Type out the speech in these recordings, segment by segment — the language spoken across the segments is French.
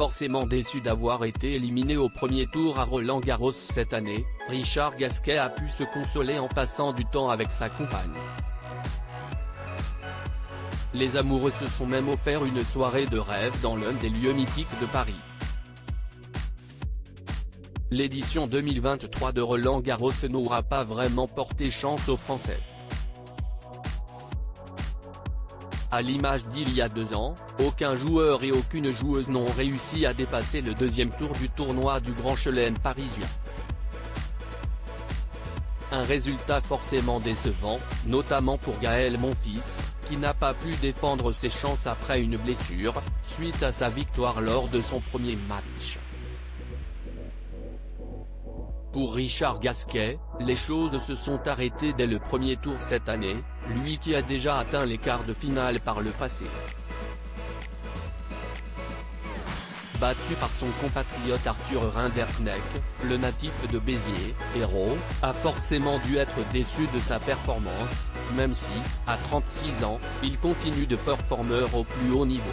forcément déçu d'avoir été éliminé au premier tour à Roland-Garros cette année, Richard Gasquet a pu se consoler en passant du temps avec sa compagne. Les amoureux se sont même offert une soirée de rêve dans l'un des lieux mythiques de Paris. L'édition 2023 de Roland-Garros n'aura pas vraiment porté chance aux Français. À l'image d'il y a 2 ans, aucun joueur et aucune joueuse n'ont réussi à dépasser le deuxième tour du tournoi du Grand Chelem parisien. Un résultat forcément décevant, notamment pour Gaël Monfils, qui n'a pas pu défendre ses chances après une blessure, suite à sa victoire lors de son premier match. Pour Richard Gasquet, les choses se sont arrêtées dès le premier tour cette année, lui qui a déjà atteint les quarts de finale par le passé. Battu par son compatriote Arthur Rinderknecht, le natif de Béziers, héros, a forcément dû être déçu de sa performance, même si, à 36 ans, il continue de performer au plus haut niveau.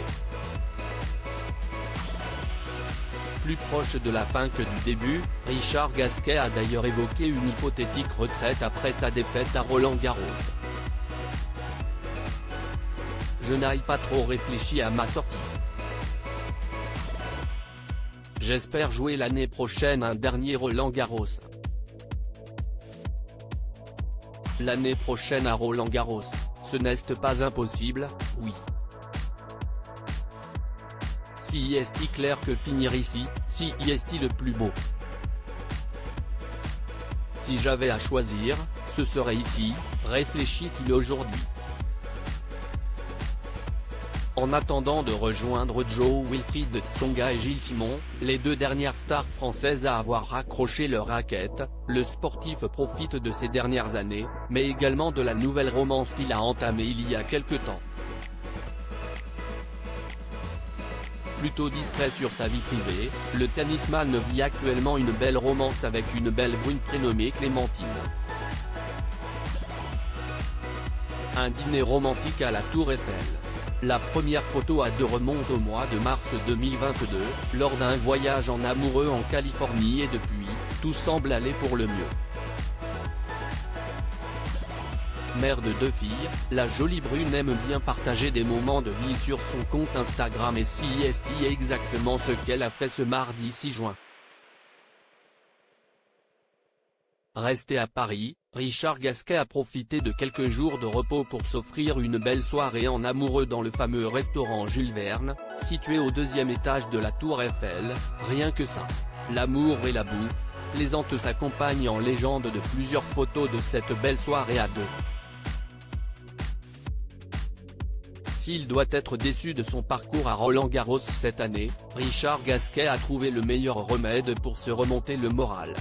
Plus proche de la fin que du début, Richard Gasquet a d'ailleurs évoqué une hypothétique retraite après sa défaite à Roland-Garros. Je n'ai pas trop réfléchi à ma sortie. J'espère jouer l'année prochaine un dernier Roland-Garros. L'année prochaine à Roland-Garros, ce n'est pas impossible, oui. Si est-il clair que finir ici, si est-il le plus beau. Si j'avais à choisir, ce serait ici, réfléchit-il aujourd'hui. En attendant de rejoindre Jo-Wilfried Tsonga et Gilles Simon, les 2 dernières stars françaises à avoir raccroché leur raquette, le sportif profite de ces dernières années, mais également de la nouvelle romance qu'il a entamée il y a quelque temps. Plutôt discret sur sa vie privée, le tennisman vit actuellement une belle romance avec une belle brune prénommée Clémentine. Un dîner romantique à la Tour Eiffel. La première photo à 2 remonte au mois de mars 2022, lors d'un voyage en amoureux en Californie et depuis, tout semble aller pour le mieux. Mère de 2 filles, la jolie brune aime bien partager des moments de vie sur son compte Instagram et c'est exactement ce qu'elle a fait ce mardi 6 juin. Resté à Paris, Richard Gasquet a profité de quelques jours de repos pour s'offrir une belle soirée en amoureux dans le fameux restaurant Jules Verne, situé au 2e étage de la Tour Eiffel, rien que ça. L'amour et la bouffe, plaisante sa compagne en légende de plusieurs photos de cette belle soirée à 2. S'il doit être déçu de son parcours à Roland-Garros cette année, Richard Gasquet a trouvé le meilleur remède pour se remonter le moral.